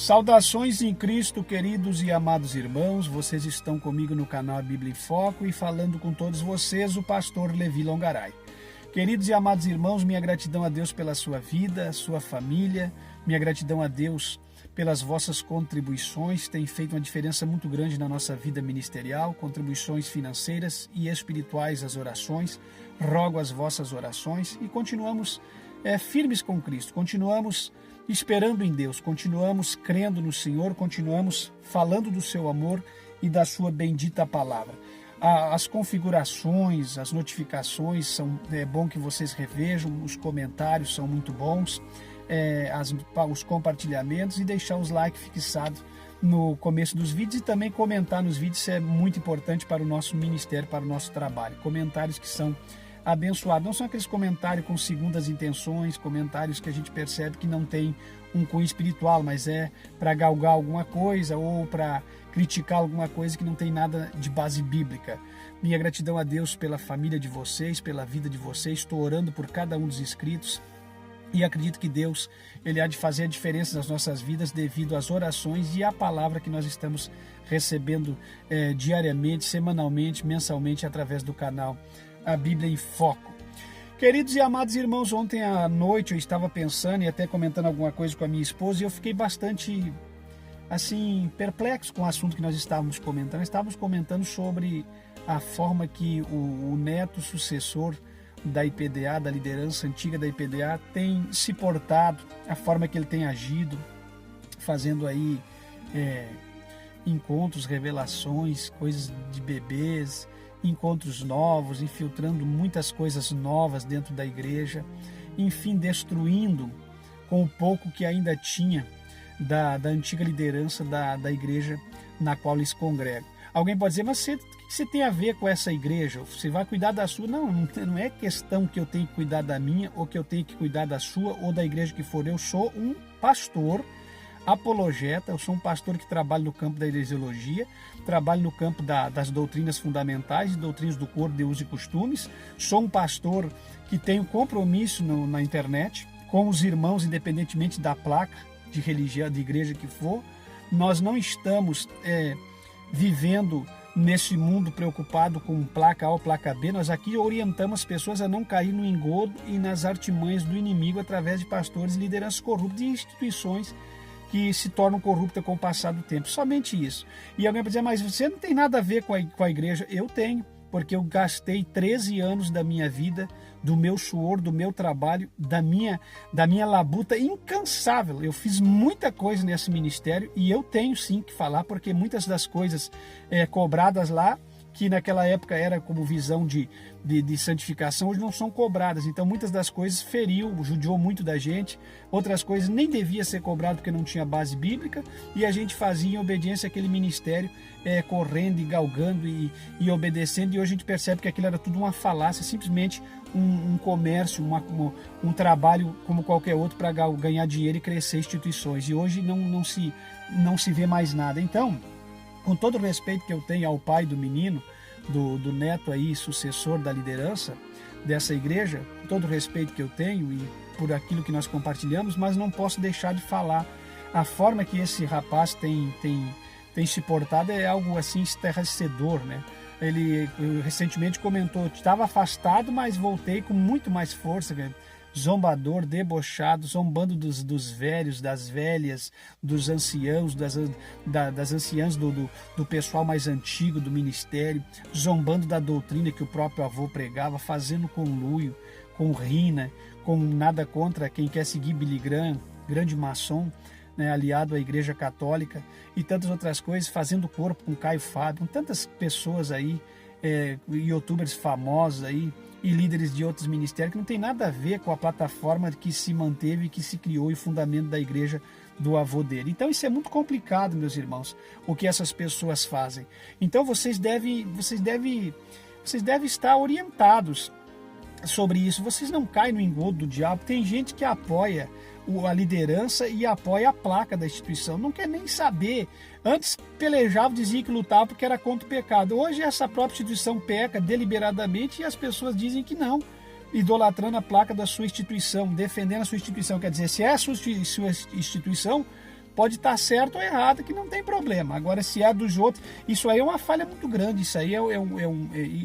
Saudações em Cristo, queridos e amados irmãos. Vocês estão comigo no canal Bíblia em Foco e falando com todos vocês, o pastor Levi Longaray. Queridos e amados irmãos, minha gratidão a Deus pela sua vida, sua família, minha gratidão a Deus pelas vossas contribuições, tem feito uma diferença muito grande na nossa vida ministerial, contribuições financeiras e espirituais às orações. Rogo as vossas orações e continuamos firmes com Cristo, continuamos esperando em Deus, continuamos crendo no Senhor, continuamos falando do seu amor e da sua bendita palavra. As configurações, as notificações, é bom que vocês revejam, os comentários são muito bons, os compartilhamentos e deixar os likes fixados no começo dos vídeos e também comentar nos vídeos, isso é muito importante para o nosso ministério, para o nosso trabalho. Comentários que são abençoados, não são aqueles comentários com segundas intenções, comentários que a gente percebe que não tem um cunho espiritual, mas é para galgar alguma coisa ou para criticar alguma coisa que não tem nada de base bíblica. Minha gratidão a Deus pela família de vocês, pela vida de vocês, estou orando por cada um dos inscritos e acredito que Deus, Ele há de fazer a diferença nas nossas vidas devido às orações e à palavra que nós estamos recebendo diariamente, semanalmente, mensalmente através do canal A Bíblia em Foco. Queridos e amados irmãos, ontem à noite eu estava pensando e até comentando alguma coisa com a minha esposa e eu fiquei bastante assim perplexo com o assunto que nós estávamos comentando. Estávamos comentando sobre a forma que o neto sucessor da IPDA, da liderança antiga da IPDA, tem se portado, a forma que ele tem agido, fazendo aí encontros, revelações, coisas de bebês, encontros novos, infiltrando muitas coisas novas dentro da igreja, enfim, destruindo com o pouco que ainda tinha da antiga liderança da igreja na qual eles congregam. Alguém pode dizer, mas o que você tem a ver com essa igreja? Você vai cuidar da sua? Não é questão que eu tenho que cuidar da minha, ou que eu tenho que cuidar da sua, ou da igreja que for. Eu sou um pastor apologeta, eu sou um pastor que trabalha no campo da heresiologia, trabalho no campo das doutrinas fundamentais e doutrinas do corpo de uso e costumes, sou um pastor que tenho compromisso na internet com os irmãos, independentemente da placa de religião, de igreja que for. Nós não estamos vivendo nesse mundo preocupado com placa A ou placa B, nós aqui orientamos as pessoas a não cair no engodo e nas artimanhas do inimigo através de pastores e lideranças corruptas e instituições que se tornam corruptas com o passar do tempo. Somente isso. E alguém vai dizer, mas você não tem nada a ver com a igreja. Eu tenho, porque eu gastei 13 anos da minha vida, do meu suor, do meu trabalho, da minha labuta incansável. Eu fiz muita coisa nesse ministério e eu tenho sim que falar, porque muitas das coisas cobradas lá, que naquela época era como visão de santificação, hoje não são cobradas. Então muitas das coisas judiou muito da gente, outras coisas nem devia ser cobrado porque não tinha base bíblica, e a gente fazia em obediência àquele ministério, correndo e galgando e obedecendo, e hoje a gente percebe que aquilo era tudo uma falácia, simplesmente um comércio, um trabalho como qualquer outro para ganhar dinheiro e crescer instituições, e hoje não se vê mais nada. Então, com todo o respeito que eu tenho ao pai do menino, do neto aí, sucessor da liderança dessa igreja, com todo o respeito que eu tenho e por aquilo que nós compartilhamos, mas não posso deixar de falar. A forma que esse rapaz tem se portado é algo assim estarrecedor, né? Ele recentemente comentou, estava afastado, mas voltei com muito mais força, né? Zombador, debochado, zombando dos velhos, das velhas, dos anciãos, das anciãs do pessoal mais antigo do ministério, zombando da doutrina que o próprio avô pregava, fazendo conluio, com rina, com nada contra quem quer seguir Billy Graham, grande maçom, né, aliado à Igreja Católica, e tantas outras coisas, fazendo corpo com Caio Fábio, com tantas pessoas aí, youtubers famosos aí, e líderes de outros ministérios que não tem nada a ver com a plataforma que se manteve, que se criou e o fundamento da igreja do avô dele. Então isso é muito complicado, meus irmãos, o que essas pessoas fazem. Então vocês devem estar orientados sobre isso. Vocês não caem no engodo do diabo. Tem gente que apoia a liderança e apoia a placa da instituição, não quer nem saber. Antes pelejava, dizia que lutava porque era contra o pecado. Hoje essa própria instituição peca deliberadamente e as pessoas dizem que não, idolatrando a placa da sua instituição, defendendo a sua instituição. Quer dizer, se é a sua instituição, pode estar certo ou errado, que não tem problema. Agora, se é dos outros, isso aí é uma falha muito grande. Isso aí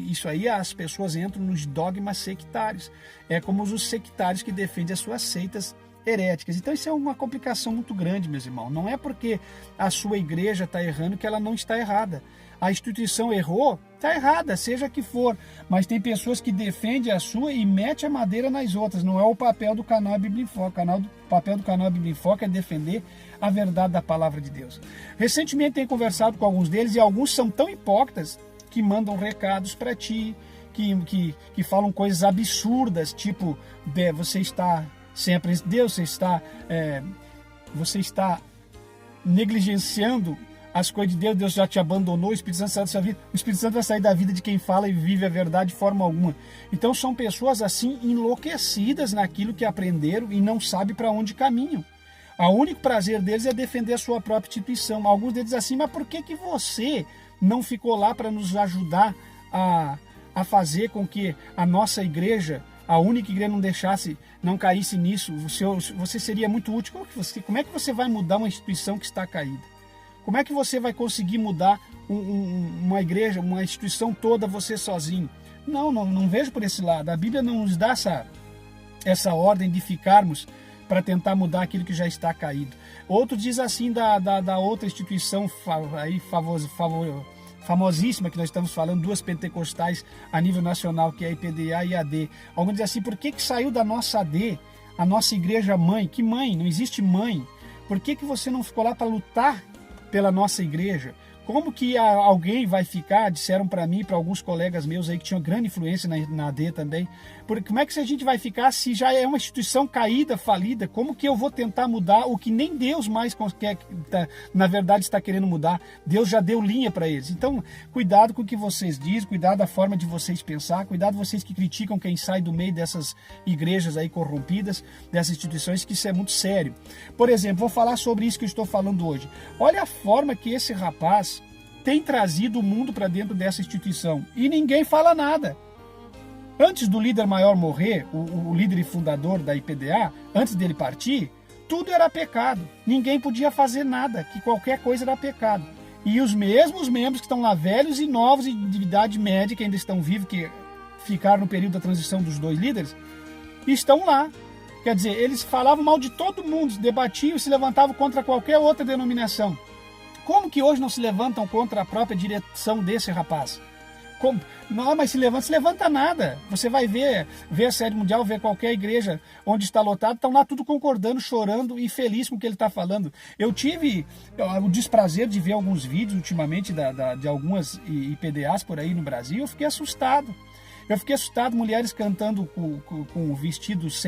isso aí as pessoas entram nos dogmas sectários. É como os sectários que defendem as suas seitas heréticas. Então isso é uma complicação muito grande, meus irmãos. Não é porque a sua igreja está errando que ela não está errada. A instituição errou, está errada, seja que for. Mas tem pessoas que defendem a sua e metem a madeira nas outras. Não é o papel do canal Bíblia em Foco. O papel do canal Bíblia em Foco é defender a verdade da palavra de Deus. Recentemente tenho conversado com alguns deles e alguns são tão hipócritas que mandam recados para ti, que falam coisas absurdas, tipo, você está sem a presença de Deus, você está negligenciando as coisas de Deus, Deus já te abandonou, o Espírito Santo sai da sua vida. O Espírito Santo vai sair da vida de quem fala e vive a verdade de forma alguma. Então são pessoas assim enlouquecidas naquilo que aprenderam e não sabem para onde caminham. O único prazer deles é defender a sua própria instituição. Alguns deles assim, mas por que você não ficou lá para nos ajudar a fazer com que a nossa igreja, a única igreja, não caísse nisso? Você seria muito útil. Como é que você vai mudar uma instituição que está caída? Como é que você vai conseguir mudar uma igreja, uma instituição toda, você sozinho? Não vejo por esse lado. A Bíblia não nos dá essa ordem de ficarmos para tentar mudar aquilo que já está caído. Outro diz assim da outra instituição famosíssima que nós estamos falando, duas pentecostais a nível nacional, que é a IPDA e a AD. Alguns dizem assim, por que saiu da nossa AD, a nossa igreja mãe? Que mãe? Não existe mãe. Por que você não ficou lá para lutar pela nossa igreja? Como que alguém vai ficar, disseram para mim, para alguns colegas meus aí que tinham grande influência na AD também, porque como é que a gente vai ficar se já é uma instituição caída, falida? Como que eu vou tentar mudar o que nem Deus mais quer, na verdade está querendo mudar? Deus já deu linha para eles. Então, cuidado com o que vocês dizem, cuidado da forma de vocês pensar, cuidado vocês que criticam quem sai do meio dessas igrejas aí corrompidas, dessas instituições, que isso é muito sério. Por exemplo, vou falar sobre isso que eu estou falando hoje. Olha a forma que esse rapaz tem trazido o mundo para dentro dessa instituição e ninguém fala nada. Antes do líder maior morrer, o líder e fundador da IPDA, antes dele partir, tudo era pecado. Ninguém podia fazer nada, que qualquer coisa era pecado. E os mesmos membros que estão lá, velhos e novos e de idade média, que ainda estão vivos, que ficaram no período da transição dos dois líderes, estão lá. Quer dizer, eles falavam mal de todo mundo, debatiam e se levantavam contra qualquer outra denominação. Como que hoje não se levantam contra a própria direção desse rapaz? Como? Não, mas se levanta nada. Você vai ver a Sede Mundial, ver qualquer igreja onde está lotado, estão lá tudo concordando, chorando e feliz com o que ele está falando. Eu tive o desprazer de ver alguns vídeos ultimamente de algumas IPDAs por aí no Brasil. Eu fiquei assustado. Mulheres cantando com vestidos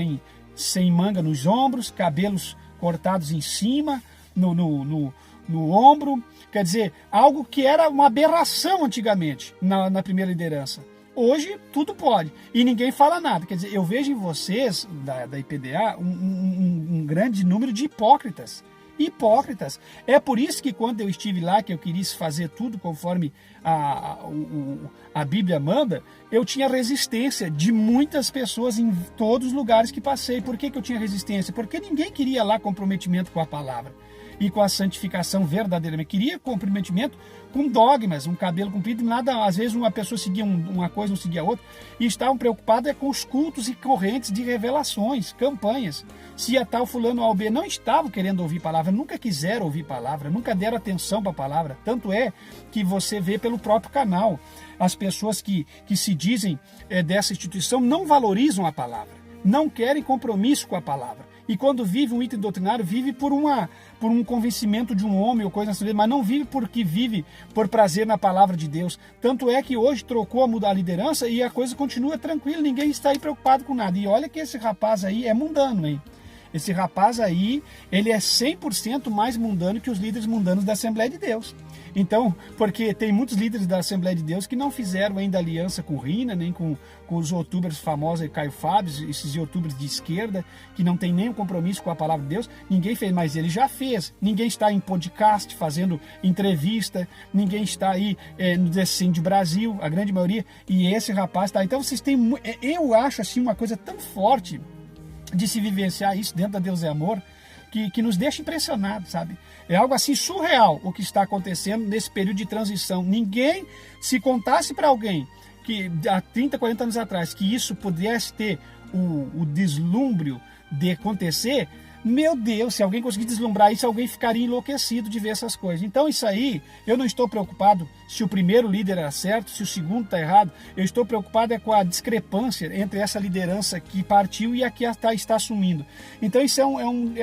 sem manga nos ombros, cabelos cortados em cima, no ombro, quer dizer, algo que era uma aberração antigamente na primeira liderança. Hoje tudo pode e ninguém fala nada. Quer dizer, eu vejo em vocês da IPDA um grande número de hipócritas. É por isso que quando eu estive lá, que eu queria fazer tudo conforme a Bíblia manda, eu tinha resistência de muitas pessoas em todos os lugares que passei. Por que eu tinha resistência? Porque ninguém queria lá comprometimento com a palavra e com a santificação verdadeiramente. Queria comprometimento com dogmas, um cabelo comprido, nada. Às vezes uma pessoa seguia uma coisa, não seguia outra, e estavam preocupados com os cultos e correntes de revelações, campanhas. Se a tal fulano A ou B não estavam querendo ouvir palavra, nunca quiseram ouvir palavra, nunca deram atenção para a palavra. Tanto é que você vê pelo próprio canal, as pessoas que se dizem dessa instituição não valorizam a palavra, não querem compromisso com a palavra. E quando vive um item doutrinário, vive por um convencimento de um homem ou coisa assim, mas não vive porque vive por prazer na palavra de Deus. Tanto é que hoje trocou a liderança e a coisa continua tranquila, ninguém está aí preocupado com nada. E olha que esse rapaz aí é mundano, hein? Esse rapaz aí, ele é 100% mais mundano que os líderes mundanos da Assembleia de Deus. Então, porque tem muitos líderes da Assembleia de Deus que não fizeram ainda aliança com Rina, nem com os youtubers famosos, Caio Fábio, esses youtubers de esquerda, que não tem nenhum compromisso com a palavra de Deus. Ninguém fez, mas ele já fez. Ninguém está em podcast fazendo entrevista, ninguém está aí no Descende Brasil, a grande maioria, e esse rapaz está. Então, vocês têm, eu acho assim uma coisa tão forte de se vivenciar isso dentro da Deus é Amor, que nos deixa impressionados, sabe? É algo assim surreal o que está acontecendo nesse período de transição. Ninguém, se contasse para alguém que há 30, 40 anos atrás que isso pudesse ter o deslumbre de acontecer, meu Deus, se alguém conseguir deslumbrar isso, alguém ficaria enlouquecido de ver essas coisas. Então isso aí, eu não estou preocupado se o primeiro líder era certo, se o segundo está errado. Eu estou preocupado com a discrepância entre essa liderança que partiu e a que está assumindo. Então isso é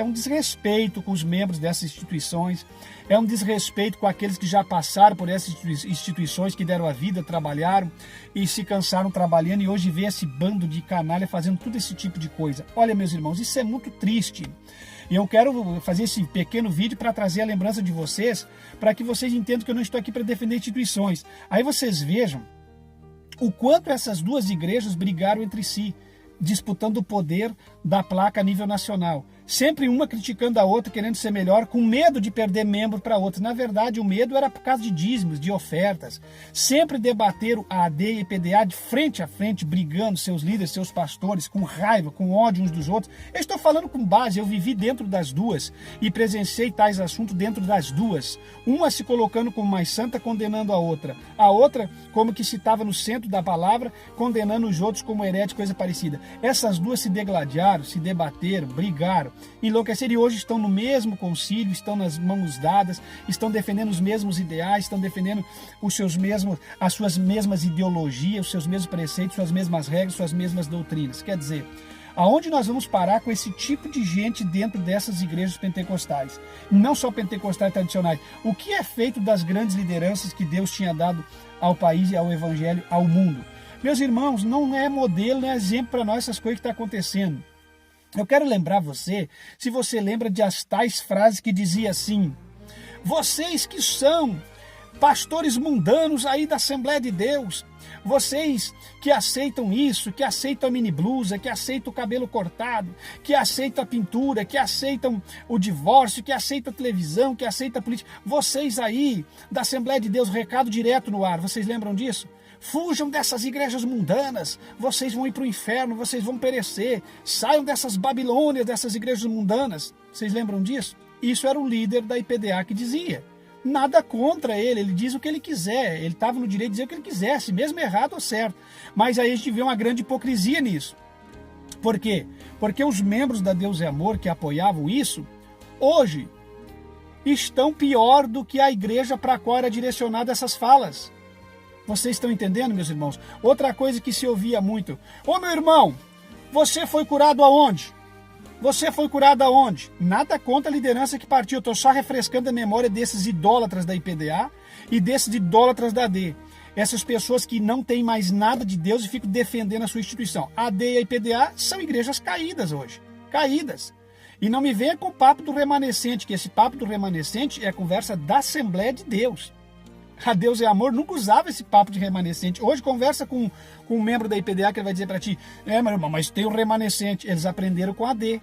um desrespeito com os membros dessas instituições, é um desrespeito com aqueles que já passaram por essas instituições, que deram a vida, trabalharam e se cansaram trabalhando, e hoje vê esse bando de canalha fazendo todo esse tipo de coisa. Olha, meus irmãos, isso é muito triste. E eu quero fazer esse pequeno vídeo para trazer a lembrança de vocês, para que vocês entendam que eu não estou aqui para defender instituições. Aí vocês vejam o quanto essas duas igrejas brigaram entre si, disputando o poder da placa a nível nacional. Sempre uma criticando a outra, querendo ser melhor, com medo de perder membro para outra. Na verdade, o medo era por causa de dízimos, de ofertas. Sempre debateram a AD e a IPDA de frente a frente, brigando, seus líderes, seus pastores, com raiva, com ódio uns dos outros. Eu estou falando com base, eu vivi dentro das duas e presenciei tais assuntos dentro das duas. Uma se colocando como mais santa, condenando a outra como que se estava no centro da palavra, condenando os outros como herético, coisa parecida. Essas duas se degladiaram, se debateram, brigaram, enlouqueceram, e hoje estão no mesmo concílio, estão nas mãos dadas, estão defendendo os mesmos ideais, estão defendendo as suas mesmas ideologias, os seus mesmos preceitos, suas mesmas regras, suas mesmas doutrinas. Quer dizer, aonde nós vamos parar com esse tipo de gente dentro dessas igrejas pentecostais? Não só pentecostais tradicionais. O que é feito das grandes lideranças que Deus tinha dado ao país e ao evangelho, ao mundo? Meus irmãos, não é modelo, não é exemplo para nós essas coisas que estão acontecendo. Eu quero lembrar você, se você lembra de as tais frases que dizia assim: vocês que são pastores mundanos aí da Assembleia de Deus, vocês que aceitam isso, que aceitam a mini blusa, que aceitam o cabelo cortado, que aceitam a pintura, que aceitam o divórcio, que aceitam a televisão, que aceitam a política, vocês aí da Assembleia de Deus, recado direto no ar, vocês lembram disso? Fujam dessas igrejas mundanas, vocês vão ir para o inferno, vocês vão perecer. Saiam dessas Babilônias, dessas igrejas mundanas. Vocês lembram disso? Isso era o líder da IPDA que dizia. Nada contra ele diz o que ele quiser, ele estava no direito de dizer o que ele quisesse, mesmo errado ou certo. Mas aí a gente vê uma grande hipocrisia nisso. Por quê? Porque os membros da Deus é Amor que apoiavam isso, hoje estão pior do que a igreja para a qual era direcionada essas falas. Vocês estão entendendo, meus irmãos? Outra coisa que se ouvia muito: ô meu irmão, você foi curado aonde? Você foi curado aonde? Nada contra a liderança que partiu. Eu estou só refrescando a memória desses idólatras da IPDA e desses idólatras da AD. Essas pessoas que não têm mais nada de Deus e ficam defendendo a sua instituição. A AD e a IPDA são igrejas caídas hoje. Caídas. E não me venha com o papo do remanescente, que esse papo do remanescente é a conversa da Assembleia de Deus. A Deus é Amor nunca usava esse papo de remanescente. Hoje conversa com um membro da IPDA que ele vai dizer para ti: meu irmão, mas tem um remanescente. Eles aprenderam com a AD.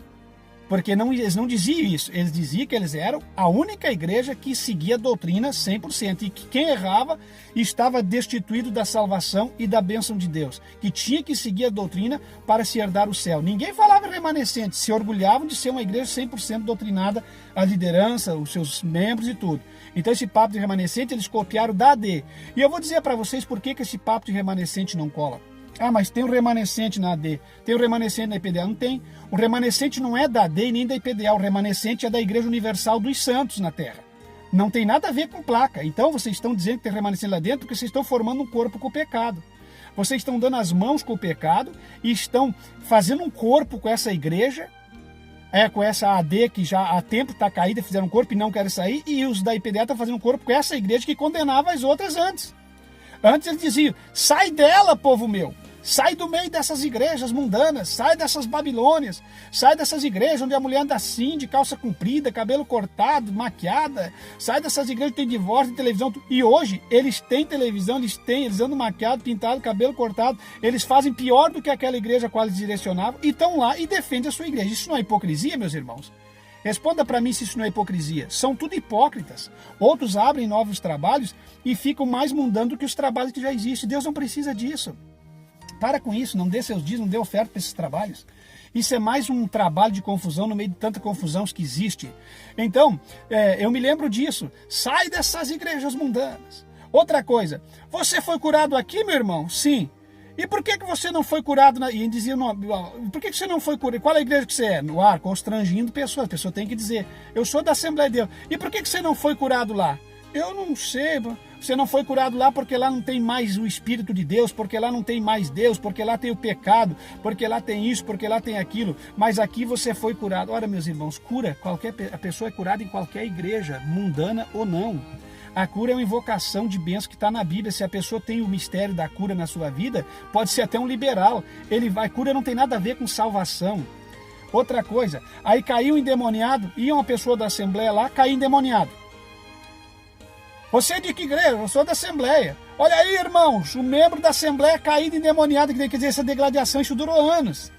Porque eles não diziam isso. Eles diziam que eles eram a única igreja que seguia a doutrina 100%. E que quem errava estava destituído da salvação e da bênção de Deus. Que tinha que seguir a doutrina para se herdar o céu. Ninguém falava remanescente. Se orgulhavam de ser uma igreja 100% doutrinada, a liderança, os seus membros e tudo. Então esse papo de remanescente eles copiaram da AD. E eu vou dizer para vocês por que esse papo de remanescente não cola. Ah, mas tem um remanescente na AD, tem um remanescente na IPDA. Não tem. O remanescente não é da AD e nem da IPDA. O remanescente é da Igreja Universal dos Santos na Terra. Não tem nada a ver com placa. Então vocês estão dizendo que tem remanescente lá dentro porque vocês estão formando um corpo com o pecado. Vocês estão dando as mãos com o pecado e estão fazendo um corpo com essa igreja, com essa AD que já há tempo está caída, fizeram um corpo e não querem sair, e os da IPDA estão fazendo um corpo com essa igreja que condenava as outras antes. Antes eles diziam: sai dela, povo meu. Sai do meio dessas igrejas mundanas, sai dessas Babilônias, sai dessas igrejas onde a mulher anda assim, de calça comprida, cabelo cortado, maquiada, sai dessas igrejas que tem divórcio, televisão. E hoje eles têm televisão, eles andam maquiado, pintado, cabelo cortado, eles fazem pior do que aquela igreja a qual eles direcionavam e estão lá e defendem a sua igreja. Isso não é hipocrisia, meus irmãos? Responda para mim se isso não é hipocrisia. São tudo hipócritas. Outros abrem novos trabalhos e ficam mais mundanos do que os trabalhos que já existem. Deus não precisa disso. Para com isso, não dê seus dízimos, não dê oferta para esses trabalhos. Isso é mais um trabalho de confusão no meio de tanta confusão que existe. Então, eu me lembro disso. Sai dessas igrejas mundanas. Outra coisa, você foi curado aqui, meu irmão? Sim. E por que você não foi curado? E dizia, por que você não foi curado? Qual é a igreja que você é? No ar, constrangindo pessoas. A pessoa tem que dizer, eu sou da Assembleia de Deus. E por que você não foi curado lá? Eu não sei. Você não foi curado lá porque lá não tem mais o Espírito de Deus, porque lá não tem mais Deus, porque lá tem o pecado, porque lá tem isso, porque lá tem aquilo. Mas aqui você foi curado. Ora, meus irmãos, a pessoa é curada em qualquer igreja, mundana ou não. A cura é uma invocação de bênção que está na Bíblia. Se a pessoa tem o mistério da cura na sua vida, pode ser até um liberal. Cura não tem nada a ver com salvação. Outra coisa, aí caiu endemoniado, ia uma pessoa da Assembleia lá, caiu endemoniado. Você é de que igreja? Eu sou da Assembleia. Olha aí, irmãos, o membro da Assembleia caído endemoniado, quer dizer, essa degladiação, isso durou anos,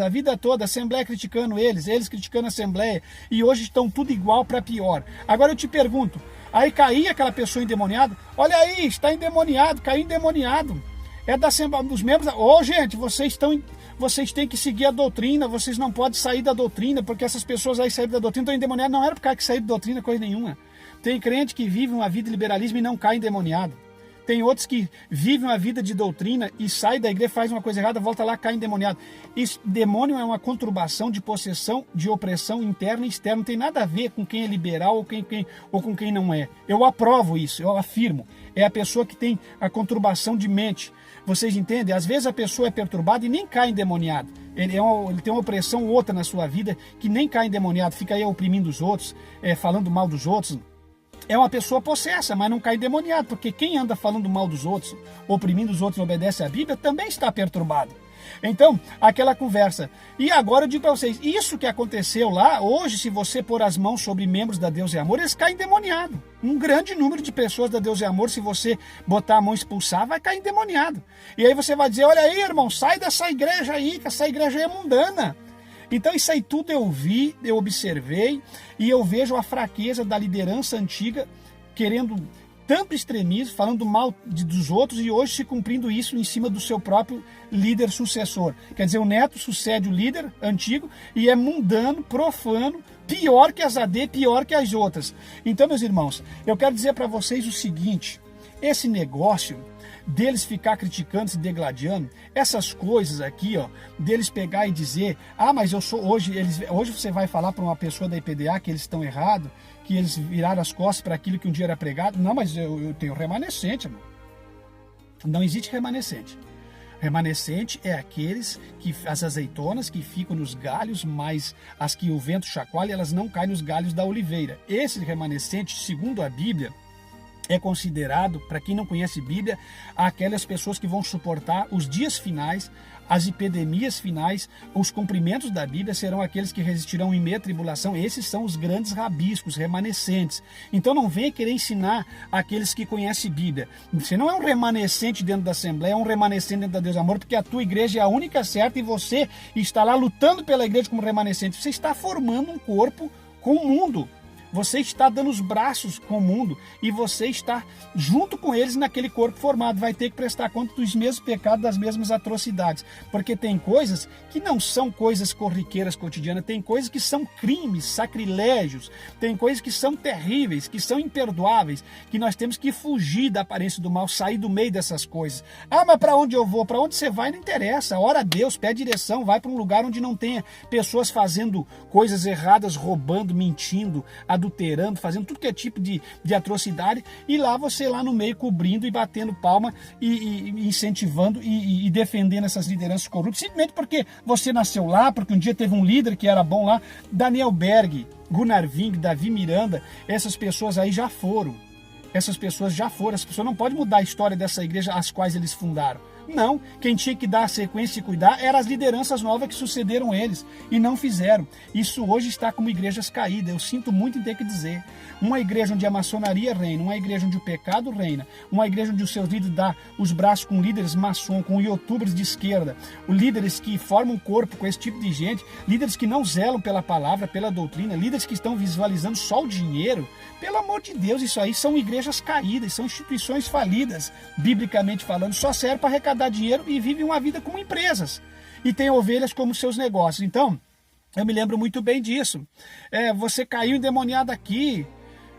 a vida toda, a Assembleia criticando eles criticando a Assembleia, e hoje estão tudo igual para pior. Agora eu te pergunto, aí caía aquela pessoa endemoniada, olha aí, está endemoniado, caiu endemoniado, é da Assembleia, dos membros, gente, vocês têm que seguir a doutrina, vocês não podem sair da doutrina, porque essas pessoas aí saíram da doutrina, estão endemoniadas, não era por causa que saíram da doutrina, coisa nenhuma. Tem crente que vive uma vida de liberalismo e não cai endemoniado. Tem outros que vivem uma vida de doutrina e sai da igreja, faz uma coisa errada, volta lá, cai endemoniado. Isso, demônio é uma conturbação de possessão, de opressão interna e externa. Não tem nada a ver com quem é liberal ou com quem não é. Eu aprovo isso, eu afirmo. É a pessoa que tem a conturbação de mente. Vocês entendem? Às vezes a pessoa é perturbada e nem cai endemoniado. Ele tem uma opressão outra na sua vida que nem cai endemoniado. Fica aí oprimindo os outros, falando mal dos outros. É uma pessoa possessa, mas não cai endemoniado, porque quem anda falando mal dos outros, oprimindo os outros, não obedece à Bíblia, também está perturbado. Então, aquela conversa. E agora eu digo para vocês, isso que aconteceu lá, hoje, se você pôr as mãos sobre membros da Deus e Amor, eles caem endemoniados. Um grande número de pessoas da Deus e Amor, se você botar a mão e expulsar, vai cair endemoniado. E aí você vai dizer, olha aí, irmão, sai dessa igreja aí, que essa igreja aí é mundana. Então isso aí tudo eu vi, eu observei e eu vejo a fraqueza da liderança antiga querendo tanto extremismo, falando mal dos outros e hoje se cumprindo isso em cima do seu próprio líder sucessor. Quer dizer, o neto sucede o líder antigo e é mundano, profano, pior que as AD, pior que as outras. Então, meus irmãos, eu quero dizer para vocês o seguinte, esse negócio deles ficar criticando, se degladiando, essas coisas aqui, deles pegar e dizer, mas eu sou hoje você vai falar para uma pessoa da IPDA que eles estão errados, que eles viraram as costas para aquilo que um dia era pregado. Não, mas eu tenho remanescente, irmão. Não existe remanescente. Remanescente é aqueles as azeitonas que ficam nos galhos, mas as que o vento chacoalha, elas não caem nos galhos da oliveira. Esse remanescente, segundo a Bíblia, é considerado, para quem não conhece Bíblia, aquelas pessoas que vão suportar os dias finais, as epidemias finais, os cumprimentos da Bíblia serão aqueles que resistirão em meia tribulação. Esses são os grandes rabiscos, remanescentes. Então não venha querer ensinar aqueles que conhecem Bíblia. Você não é um remanescente dentro da Assembleia, é um remanescente dentro da Deus e Amor, porque a tua igreja é a única certa e você está lá lutando pela igreja como remanescente. Você está formando um corpo com o mundo. Você está dando os braços com o mundo e você está junto com eles naquele corpo formado. Vai ter que prestar conta dos mesmos pecados, das mesmas atrocidades. Porque tem coisas que não são coisas corriqueiras cotidianas, tem coisas que são crimes, sacrilégios, tem coisas que são terríveis, que são imperdoáveis, que nós temos que fugir da aparência do mal, sair do meio dessas coisas. Mas para onde eu vou? Para onde você vai não interessa. Ora a Deus, pede direção, vai para um lugar onde não tenha pessoas fazendo coisas erradas, roubando, mentindo, adulterando, fazendo tudo que é tipo de atrocidade, e lá você lá no meio cobrindo e batendo palma e incentivando e defendendo essas lideranças corruptas, simplesmente porque você nasceu lá, porque um dia teve um líder que era bom lá. Daniel Berg, Gunnar Ving, Davi Miranda, essas pessoas aí já foram. Essas pessoas não podem mudar a história dessa igreja as quais eles fundaram. Não, quem tinha que dar a sequência e cuidar eram as lideranças novas que sucederam eles e não fizeram. Isso hoje está como igrejas caídas. Eu sinto muito em ter que dizer. Uma igreja onde a maçonaria reina, uma igreja onde o pecado reina, uma igreja onde os seus líderes dão os braços com líderes maçom, com youtubers de esquerda, líderes que formam um corpo com esse tipo de gente, líderes que não zelam pela palavra, pela doutrina, líderes que estão visualizando só o dinheiro. Pelo amor de Deus, isso aí são igrejas caídas, são instituições falidas, biblicamente falando, só serve para arrecadar dar dinheiro e vivem uma vida como empresas. E tem ovelhas como seus negócios. Então, eu me lembro muito bem disso. Você caiu endemoniado aqui.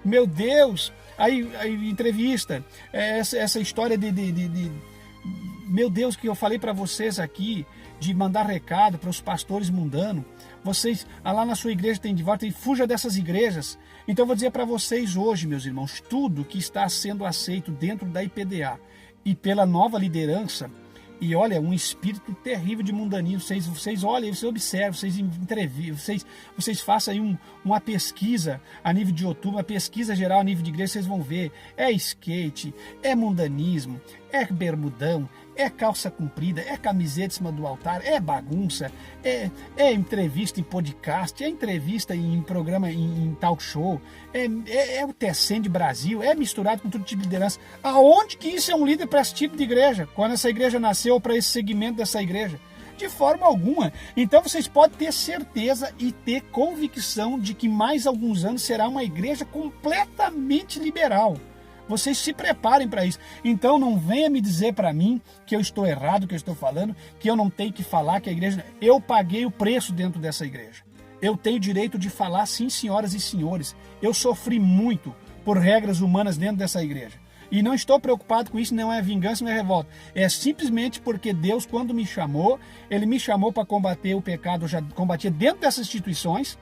Meu Deus. Aí entrevista. Essa história meu Deus, que eu falei para vocês aqui, de mandar recado para os pastores mundanos. Vocês, lá na sua igreja tem divórcio, fuja dessas igrejas. Então eu vou dizer para vocês hoje, meus irmãos, tudo que está sendo aceito dentro da IPDA e pela nova liderança, e olha, um espírito terrível de mundanismo. Vocês olhem, vocês observam, vocês entrevistam, vocês façam aí uma pesquisa a nível de outubro, uma pesquisa geral a nível de igreja, vocês vão ver. É skate, é mundanismo, é bermudão, é calça comprida, é camiseta em cima do altar, é bagunça, é entrevista em podcast, é entrevista em programa, em talk show, é o TECEN de Brasil, é misturado com todo tipo de liderança. Aonde que isso é um líder para esse tipo de igreja? Quando essa igreja nasceu, para esse segmento dessa igreja? De forma alguma. Então vocês podem ter certeza e ter convicção de que mais alguns anos será uma igreja completamente liberal. Vocês se preparem para isso. Então não venha me dizer para mim que eu estou errado, que eu estou falando, que eu não tenho que falar que a igreja... Eu paguei o preço dentro dessa igreja. Eu tenho direito de falar sim, senhoras e senhores. Eu sofri muito por regras humanas dentro dessa igreja. E não estou preocupado com isso, não é vingança, não é revolta. É simplesmente porque Deus, quando me chamou, Ele me chamou para combater o pecado, eu já combatia dentro dessas instituições.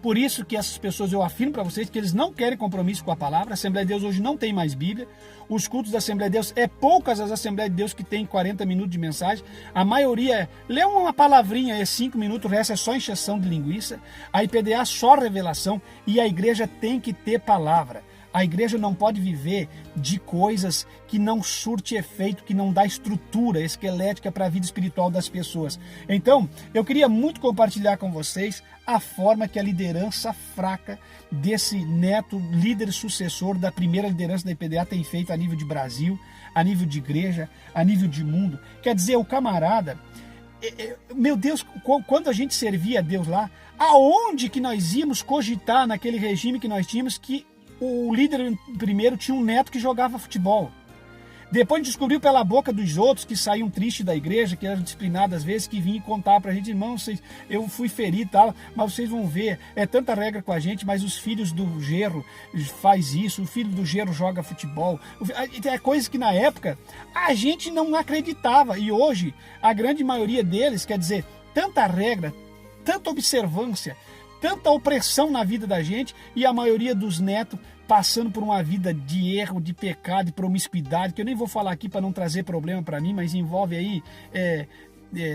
Por isso que essas pessoas, eu afirmo para vocês que eles não querem compromisso com a palavra. A Assembleia de Deus hoje não tem mais Bíblia. Os cultos da Assembleia de Deus, poucas as Assembleias de Deus que tem 40 minutos de mensagem. A maioria lê uma palavrinha, 5 minutos, o resto é só encheção de linguiça. A IPDA só revelação e a igreja tem que ter palavra. A igreja não pode viver de coisas que não surte efeito, que não dá estrutura esquelética para a vida espiritual das pessoas. Então, eu queria muito compartilhar com vocês a forma que a liderança fraca desse neto, líder sucessor da primeira liderança da IPDA tem feito a nível de Brasil, a nível de igreja, a nível de mundo. Quer dizer, o camarada... Meu Deus, quando a gente servia a Deus lá, aonde que nós íamos cogitar naquele regime que nós tínhamos que o líder primeiro tinha um neto que jogava futebol. Depois descobriu pela boca dos outros que saíam tristes da igreja, que eram disciplinados às vezes, que vinham contar pra gente, irmão, eu fui ferido e tal, mas vocês vão ver, é tanta regra com a gente, mas os filhos do genro faz isso, o filho do genro joga futebol. É coisa que na época a gente não acreditava, e hoje a grande maioria deles, quer dizer, tanta regra, tanta observância, tanta opressão na vida da gente, e a maioria dos netos passando por uma vida de erro, de pecado, de promiscuidade, que eu nem vou falar aqui para não trazer problema para mim, mas envolve aí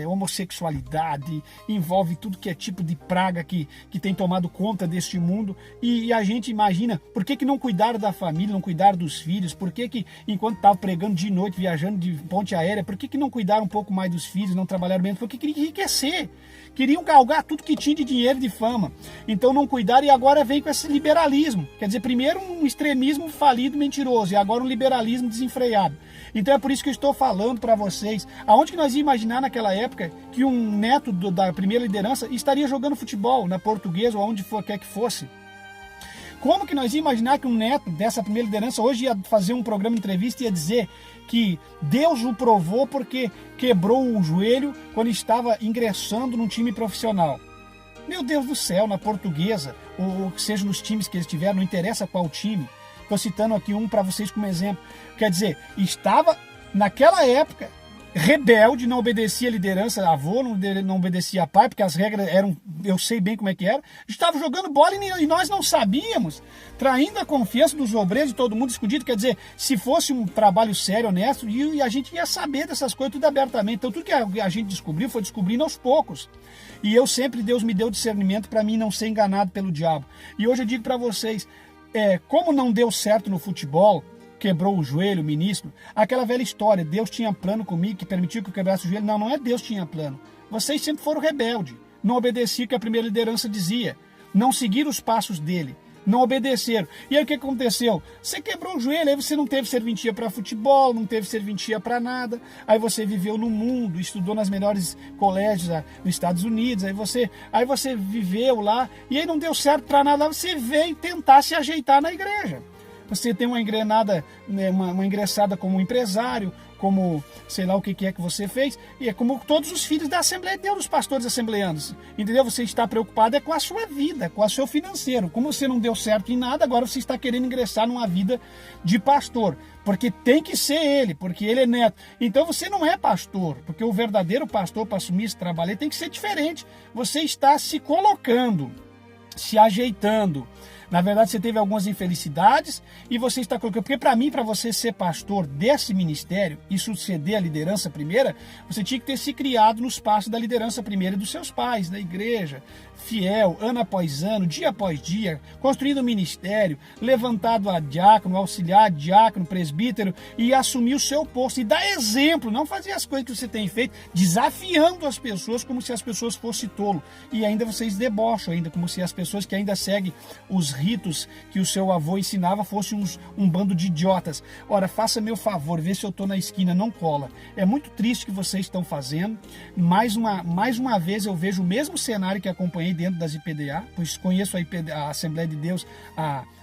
homossexualidade, envolve tudo que é tipo de praga que tem tomado conta deste mundo, e a gente imagina, por que não cuidaram da família, não cuidaram dos filhos, por que enquanto estava pregando de noite, viajando de ponte aérea, por que não cuidaram um pouco mais dos filhos, não trabalharam bem, porque queriam enriquecer, queriam galgar tudo que tinha de dinheiro e de fama, então não cuidaram, e agora vem com esse liberalismo, quer dizer, primeiro um extremismo falido, mentiroso, e agora um liberalismo desenfreado. Então é por isso que eu estou falando para vocês, aonde que nós íamos imaginar naquela época que um neto da primeira liderança estaria jogando futebol na Portuguesa ou onde quer que fosse? Como que nós íamos imaginar que um neto dessa primeira liderança hoje ia fazer um programa de entrevista e ia dizer que Deus o provou porque quebrou o joelho quando estava ingressando num time profissional? Meu Deus do céu, na Portuguesa, ou seja nos times que eles tiveram, não interessa qual time. Estou citando aqui um para vocês como exemplo. Quer dizer, estava naquela época rebelde, não obedecia a liderança, avô, não obedecia a pai, porque as regras eram, eu sei bem como é que era, estava jogando bola e nós não sabíamos, traindo a confiança dos obreiros, de todo mundo escondido, quer dizer, se fosse um trabalho sério, honesto, e a gente ia saber dessas coisas tudo abertamente, então tudo que a gente descobriu foi descobrindo aos poucos, e eu sempre, Deus me deu discernimento para mim não ser enganado pelo diabo, e hoje eu digo para vocês, como não deu certo no futebol, quebrou o joelho, o menisco, aquela velha história, Deus tinha plano comigo que permitiu que eu quebrasse o joelho. Não é Deus tinha plano. Vocês sempre foram rebeldes, não obedeciam o que a primeira liderança dizia, não seguiram os passos dele, não obedeceram. E aí o que aconteceu? Você quebrou o joelho, aí você não teve serventia para futebol, não teve serventia para nada, aí você viveu no mundo, estudou nas melhores colégios nos Estados Unidos, aí você viveu lá, e aí não deu certo para nada, você veio tentar se ajeitar na igreja. Você tem uma engrenada, uma ingressada como empresário, como sei lá o que é que você fez, e é como todos os filhos da Assembleia de Deus, os pastores assembleanos, entendeu? Você está preocupado é com a sua vida, com o seu financeiro. Como você não deu certo em nada, agora você está querendo ingressar numa vida de pastor, porque tem que ser ele, porque ele é neto. Então você não é pastor, porque o verdadeiro pastor para assumir esse trabalho tem que ser diferente. Você está se colocando, se ajeitando. Na verdade, você teve algumas infelicidades e você está colocando... Porque para mim, para você ser pastor desse ministério e suceder a liderança primeira, você tinha que ter se criado nos passos da liderança primeira dos seus pais, da igreja, fiel, ano após ano, dia após dia, construindo um ministério, levantado a diácono, auxiliar, diácono, presbítero e assumir o seu posto e dar exemplo, não fazer as coisas que você tem feito, desafiando as pessoas como se as pessoas fossem tolo. E ainda vocês debocham, ainda como se as pessoas que ainda seguem os ritos que o seu avô ensinava fossem um bando de idiotas. Ora, faça meu favor, vê se eu estou na esquina, não cola. É muito triste o que vocês estão fazendo. Mais uma vez eu vejo o mesmo cenário que acompanhei dentro das IPDA, pois conheço a Assembleia de Deus,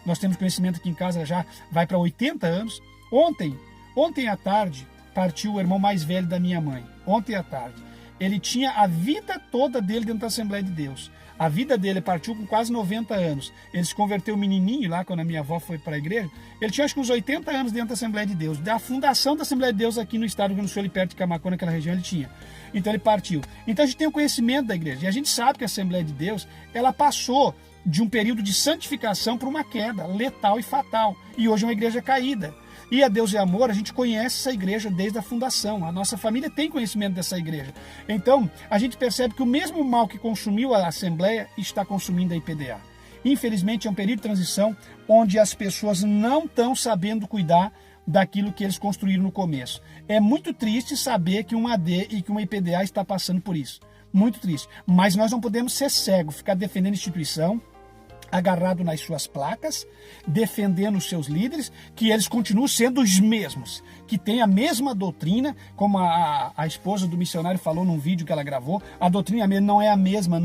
nós temos conhecimento aqui em casa, já vai para 80 anos. Ontem à tarde, partiu o irmão mais velho da minha mãe. Ontem à tarde. Ele tinha a vida toda dele dentro da Assembleia de Deus. A vida dele partiu com quase 90 anos. Ele se converteu menininho lá, quando a minha avó foi para a igreja. Ele tinha acho que uns 80 anos dentro da Assembleia de Deus. Da fundação da Assembleia de Deus aqui no estado do Rio Grande do Sul, ali perto de Camaquã, naquela região, ele tinha. Então ele partiu. Então a gente tem o conhecimento da igreja. E a gente sabe que a Assembleia de Deus, ela passou de um período de santificação para uma queda letal e fatal. E hoje é uma igreja caída. E a Deus é Amor, a gente conhece essa igreja desde a fundação. A nossa família tem conhecimento dessa igreja. Então, a gente percebe que o mesmo mal que consumiu a Assembleia está consumindo a IPDA. Infelizmente, é um período de transição onde as pessoas não estão sabendo cuidar daquilo que eles construíram no começo. É muito triste saber que uma AD e que uma IPDA está passando por isso. Muito triste. Mas nós não podemos ser cegos, ficar defendendo a instituição, agarrado nas suas placas, defendendo os seus líderes, que eles continuam sendo os mesmos, que têm a mesma doutrina, como a esposa do missionário falou num vídeo que ela gravou, a doutrina não é a mesma,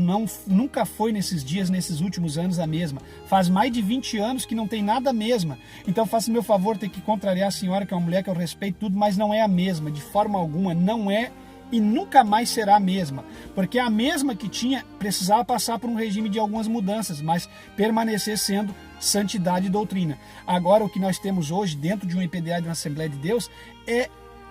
nunca foi nesses dias, nesses últimos anos a mesma. Faz mais de 20 anos que não tem nada a mesma. Então faça meu favor, ter que contrariar a senhora, que é uma mulher que eu respeito tudo, mas não é a mesma, de forma alguma, não é e nunca mais será a mesma, porque a mesma que tinha precisava passar por um regime de algumas mudanças, mas permanecer sendo santidade e doutrina. Agora o que nós temos hoje dentro de uma IPDA, de uma Assembleia de Deus, é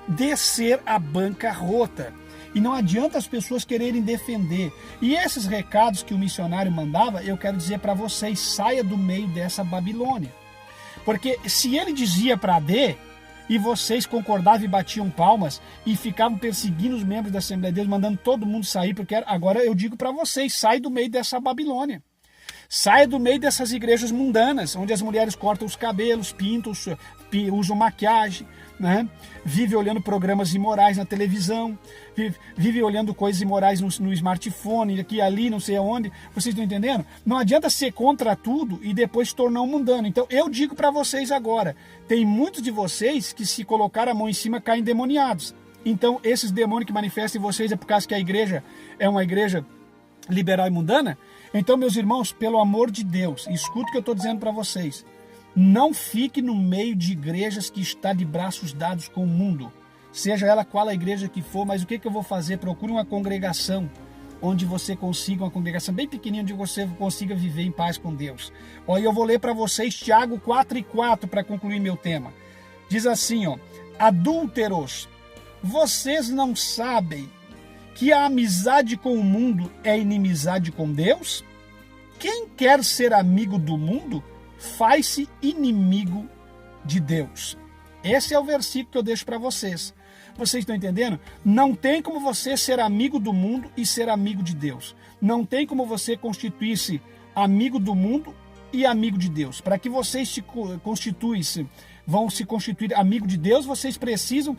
descer a bancarrota. E não adianta as pessoas quererem defender. E esses recados que o missionário mandava, eu quero dizer para vocês, saia do meio dessa Babilônia. Porque se ele dizia para AD, e vocês concordavam e batiam palmas e ficavam perseguindo os membros da Assembleia de Deus, mandando todo mundo sair, porque agora eu digo para vocês, sai do meio dessa Babilônia. Saia do meio dessas igrejas mundanas, onde as mulheres cortam os cabelos, pintam, usam maquiagem, né? Vive olhando programas imorais na televisão, vive olhando coisas imorais no smartphone, aqui ali, não sei aonde. Vocês estão entendendo? Não adianta ser contra tudo e depois se tornar um mundano. Então eu digo para vocês agora, tem muitos de vocês que se colocar a mão em cima caem endemoniados. Então esses demônios que manifestam em vocês é por causa que a igreja é uma igreja liberal e mundana? Então, meus irmãos, pelo amor de Deus, escuta o que eu estou dizendo para vocês. Não fique no meio de igrejas que está de braços dados com o mundo. Seja ela qual a igreja que for, mas o que eu vou fazer? Procure uma congregação onde você consiga, uma congregação bem pequenininha, onde você consiga viver em paz com Deus. Olha, eu vou ler para vocês Tiago 4:4 para concluir meu tema. Diz assim, ó, adúlteros, vocês não sabem que a amizade com o mundo é inimizade com Deus? Quem quer ser amigo do mundo, faz-se inimigo de Deus. Esse é o versículo que eu deixo para vocês. Vocês estão entendendo? Não tem como você ser amigo do mundo e ser amigo de Deus. Não tem como você constituir-se amigo do mundo e amigo de Deus. Para que vocês vão se constituir amigo de Deus, vocês precisam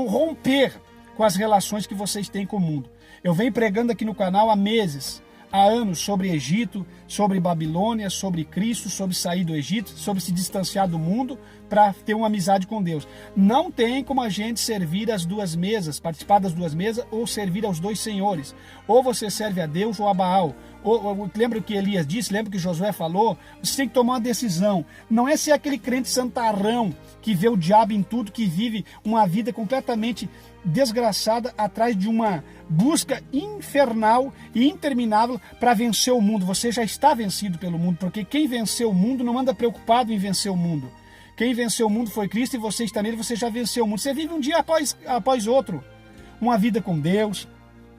romper com as relações que vocês têm com o mundo. Eu venho pregando aqui no canal há meses, há anos, sobre Egito, sobre Babilônia, sobre Cristo, sobre sair do Egito, sobre se distanciar do mundo para ter uma amizade com Deus. Não tem como a gente servir as duas mesas, participar das duas mesas ou servir aos dois senhores. Ou você serve a Deus ou a Baal. Lembra o que Elias disse? Lembra o que Josué falou? Você tem que tomar uma decisão. Não é ser aquele crente santarrão que vê o diabo em tudo, que vive uma vida completamente desgraçada atrás de uma busca infernal e interminável para vencer o mundo. Você já está vencido pelo mundo, porque quem venceu o mundo não anda preocupado em vencer o mundo. Quem venceu o mundo foi Cristo e você está nele, você já venceu o mundo. Você vive um dia após outro. Uma vida com Deus,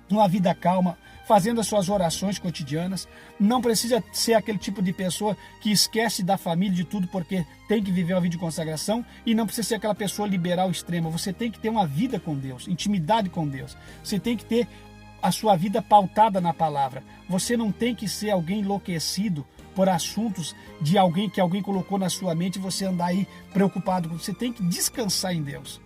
uma vida calma, fazendo as suas orações cotidianas. Não precisa ser aquele tipo de pessoa que esquece da família, de tudo, porque tem que viver uma vida de consagração, e não precisa ser aquela pessoa liberal extrema. Você tem que ter uma vida com Deus, intimidade com Deus. Você tem que ter a sua vida pautada na palavra. Você não tem que ser alguém enlouquecido por assuntos de alguém que alguém colocou na sua mente e você andar aí preocupado. Você tem que descansar em Deus.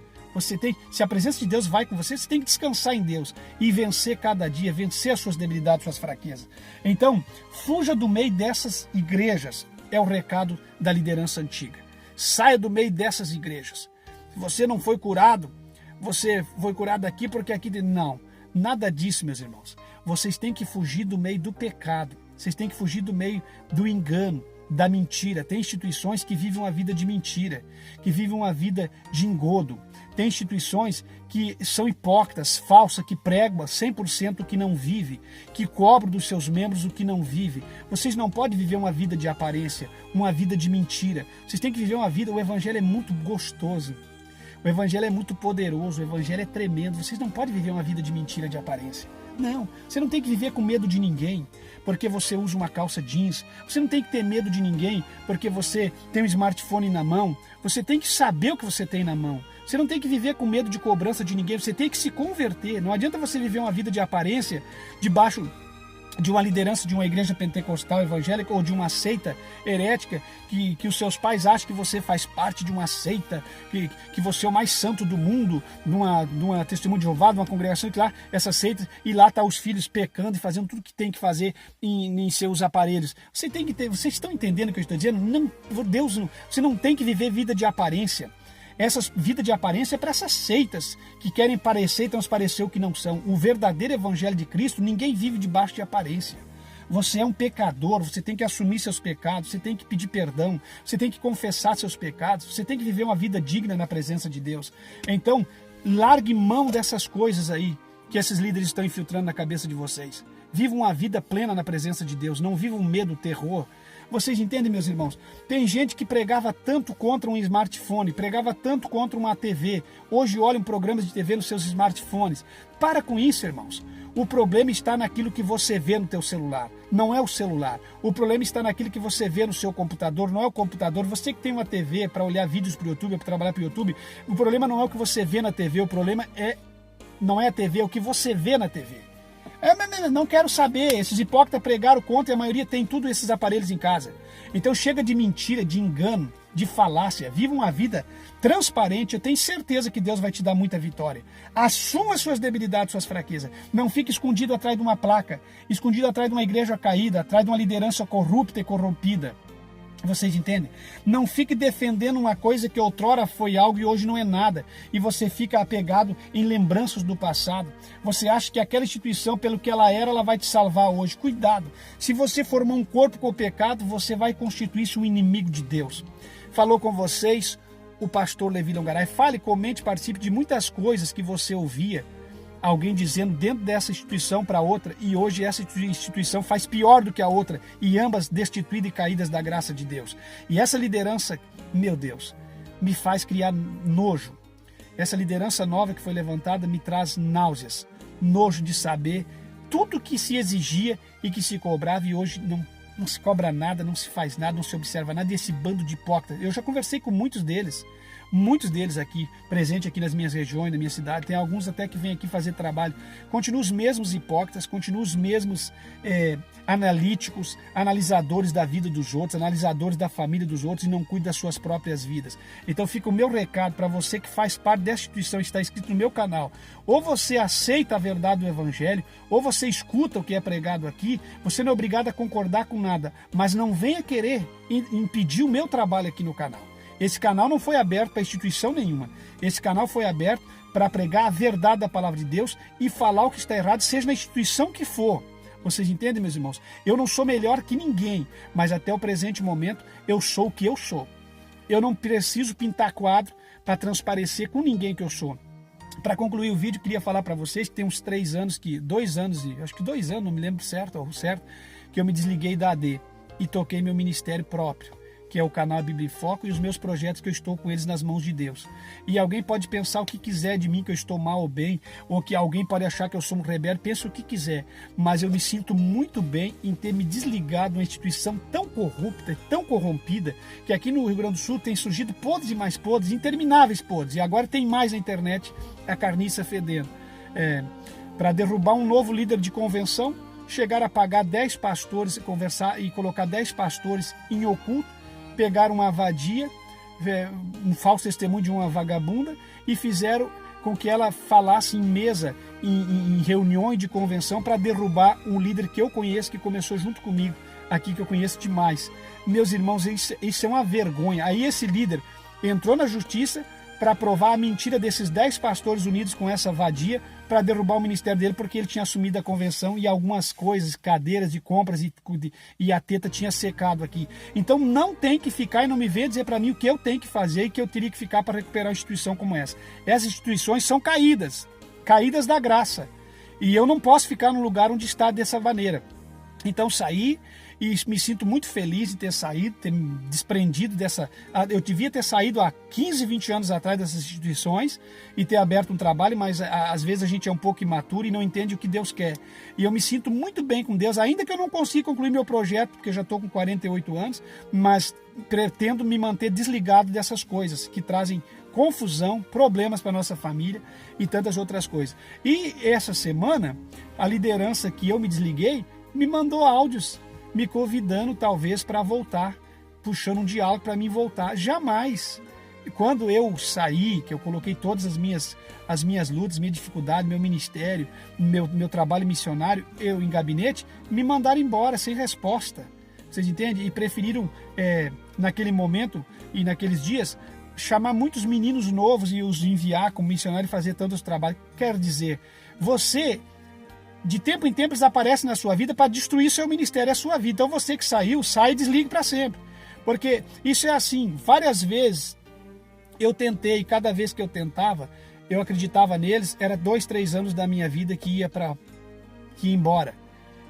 Se a presença de Deus vai com você, você tem que descansar em Deus e vencer cada dia, vencer as suas debilidades, suas fraquezas. Então, fuja do meio dessas igrejas, é o recado da liderança antiga. Saia do meio dessas igrejas. Se você não foi curado, você foi curado aqui porque aqui... Não, nada disso, meus irmãos. Vocês têm que fugir do meio do pecado. Vocês têm que fugir do meio do engano, da mentira. Tem instituições que vivem uma vida de mentira, que vivem uma vida de engodo. Tem instituições que são hipócritas, falsas, que pregam 100% o que não vive, que cobram dos seus membros o que não vive. Vocês não podem viver uma vida de aparência, uma vida de mentira. Vocês têm que viver uma vida, o evangelho é muito gostoso. O evangelho é muito poderoso, o evangelho é tremendo. Vocês não podem viver uma vida de mentira, de aparência. Não, você não tem que viver com medo de ninguém porque você usa uma calça jeans. Você não tem que ter medo de ninguém porque você tem um smartphone na mão. Você tem que saber o que você tem na mão. Você não tem que viver com medo de cobrança de ninguém. Você tem que se converter. Não adianta você viver uma vida de aparência debaixo de uma liderança de uma igreja pentecostal evangélica ou de uma seita herética, que os seus pais acham que você faz parte de uma seita, que você é o mais santo do mundo, numa testemunho de Jeová, numa congregação, que lá, essa seita, e lá tá os filhos pecando e fazendo tudo que tem que fazer em seus aparelhos. Vocês estão entendendo o que eu estou dizendo? Não, Deus, você não tem que viver vida de aparência. Essa vida de aparência é para essas seitas que querem parecer e transparecer o que não são. O verdadeiro evangelho de Cristo, ninguém vive debaixo de aparência. Você é um pecador, você tem que assumir seus pecados, você tem que pedir perdão, você tem que confessar seus pecados, você tem que viver uma vida digna na presença de Deus. Então, largue mão dessas coisas aí que esses líderes estão infiltrando na cabeça de vocês. Vivam uma vida plena na presença de Deus, não vivam medo, terror. Vocês entendem, meus irmãos? Tem gente que pregava tanto contra um smartphone, pregava tanto contra uma TV. Hoje olham programas de TV nos seus smartphones. Para com isso, irmãos. O problema está naquilo que você vê no teu celular. Não é o celular. O problema está naquilo que você vê no seu computador. Não é o computador. Você que tem uma TV para olhar vídeos para o YouTube, para trabalhar para o YouTube, o problema não é o que você vê na TV. O problema não é a TV, é o que você vê na TV. Não quero saber, esses hipócritas pregaram contra e a maioria tem tudo esses aparelhos em casa. Então chega de mentira, de engano, de falácia. Viva uma vida transparente, eu tenho certeza que Deus vai te dar muita vitória. Assuma suas debilidades, suas fraquezas. Não fique escondido atrás de uma placa, escondido atrás de uma igreja caída, atrás de uma liderança corrupta e corrompida. Vocês entendem? Não fique defendendo uma coisa que outrora foi algo e hoje não é nada. E você fica apegado em lembranças do passado. Você acha que aquela instituição, pelo que ela era, ela vai te salvar hoje. Cuidado. Se você formar um corpo com o pecado, você vai constituir-se um inimigo de Deus. Falou com vocês o pastor Levi Longaray. Fale, comente, participe de muitas coisas que você ouvia alguém dizendo dentro dessa instituição para outra, e hoje essa instituição faz pior do que a outra, e ambas destituídas e caídas da graça de Deus. E essa liderança, meu Deus, me faz criar nojo. Essa liderança nova que foi levantada me traz náuseas, nojo de saber tudo que se exigia e que se cobrava, e hoje não se cobra nada, não se faz nada, não se observa nada desse bando de hipócritas. Eu já conversei com muitos deles aqui, presentes aqui nas minhas regiões, na minha cidade. Tem alguns até que vêm aqui fazer trabalho. Continuam os mesmos hipócritas, continuam os mesmos analíticos, analisadores da vida dos outros, analisadores da família dos outros, e não cuidam das suas próprias vidas. Então fica o meu recado para você que faz parte dessa instituição, está inscrito no meu canal. Ou você aceita a verdade do evangelho, ou você escuta o que é pregado aqui. Você não é obrigado a concordar com nada, mas não venha querer impedir o meu trabalho aqui no canal. Esse canal não foi aberto para instituição nenhuma. Esse canal foi aberto para pregar a verdade da palavra de Deus e falar o que está errado, seja na instituição que for. Vocês entendem, meus irmãos? Eu não sou melhor que ninguém, mas até o presente momento eu sou o que eu sou. Eu não preciso pintar quadro para transparecer com ninguém que eu sou. Para concluir o vídeo, queria falar para vocês que tem uns 2 anos, não me lembro certo, que eu me desliguei da AD e toquei meu ministério próprio, que é o canal Bíblia em Foco, e os meus projetos que eu estou com eles nas mãos de Deus. E alguém pode pensar o que quiser de mim, que eu estou mal ou bem, ou que alguém pode achar que eu sou um rebelde, pensa o que quiser, mas eu me sinto muito bem em ter me desligado de uma instituição tão corrupta, tão corrompida, que aqui no Rio Grande do Sul tem surgido podres e mais podres, intermináveis podres, e agora tem mais na internet a carniça fedendo. Para derrubar um novo líder de convenção, chegar a pagar 10 pastores, conversar e colocar 10 pastores em oculto, pegaram uma vadia, um falso testemunho de uma vagabunda, e fizeram com que ela falasse em mesa, em reuniões de convenção, para derrubar um líder que eu conheço, que começou junto comigo aqui, que eu conheço demais. Meus irmãos, isso é uma vergonha. Aí esse líder entrou na justiça para provar a mentira desses 10 pastores unidos com essa vadia, para derrubar o ministério dele, porque ele tinha assumido a convenção e algumas coisas, cadeiras de compras e a teta tinha secado aqui. Então não tem que ficar e não me ver dizer para mim o que eu tenho que fazer e que eu teria que ficar para recuperar uma instituição como essa. Essas instituições são caídas da graça. E eu não posso ficar num lugar onde está dessa maneira. Então saí e me sinto muito feliz de ter saído, ter me desprendido dessa... Eu devia ter saído há 15, 20 anos atrás dessas instituições e ter aberto um trabalho, mas às vezes a gente é um pouco imaturo e não entende o que Deus quer. E eu me sinto muito bem com Deus, ainda que eu não consiga concluir meu projeto, porque eu já estou com 48 anos, mas pretendo me manter desligado dessas coisas que trazem confusão, problemas para nossa família e tantas outras coisas. E essa semana, a liderança que eu me desliguei me mandou áudios me convidando talvez para voltar, puxando um diálogo para mim voltar. Jamais. Quando eu saí, que eu coloquei todas as minhas lutas, minha dificuldade, meu ministério, meu trabalho missionário, eu em gabinete, me mandaram embora sem resposta. Vocês entendem? E preferiram, naquele momento e naqueles dias, chamar muitos meninos novos e os enviar como missionário e fazer tantos trabalhos. Quero dizer, você... de tempo em tempo eles aparecem na sua vida para destruir seu ministério, a sua vida. Então você que saiu, sai e desligue para sempre. Porque isso é assim, várias vezes eu tentei, cada vez que eu tentava, eu acreditava neles, era 2, 3 anos da minha vida que ia embora.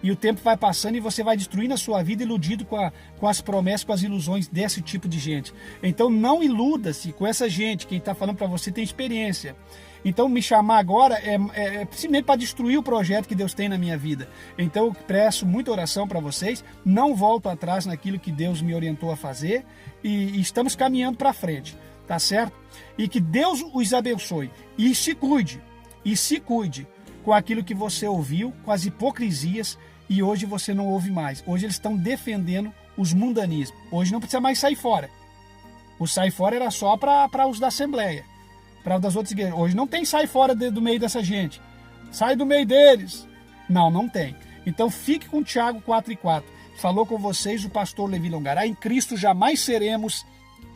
E o tempo vai passando e você vai destruindo a sua vida iludido com as promessas, com as ilusões desse tipo de gente. Então não iluda-se com essa gente, quem está falando para você tem experiência. Então me chamar agora é simplesmente para destruir o projeto que Deus tem na minha vida. Então eu peço muita oração para vocês, não volto atrás naquilo que Deus me orientou a fazer e estamos caminhando para frente, tá certo? E que Deus os abençoe e se cuide com aquilo que você ouviu, com as hipocrisias, e hoje você não ouve mais. Hoje eles estão defendendo os mundanismos. Hoje não precisa mais sair fora. O sair fora era só para os da Assembleia, para das outras igrejas. Hoje não tem sair fora do meio dessa gente. Sai do meio deles. Não tem. Então fique com Tiago 4:4. Falou com vocês o pastor Levi Longará. Em Cristo jamais seremos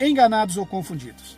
enganados ou confundidos.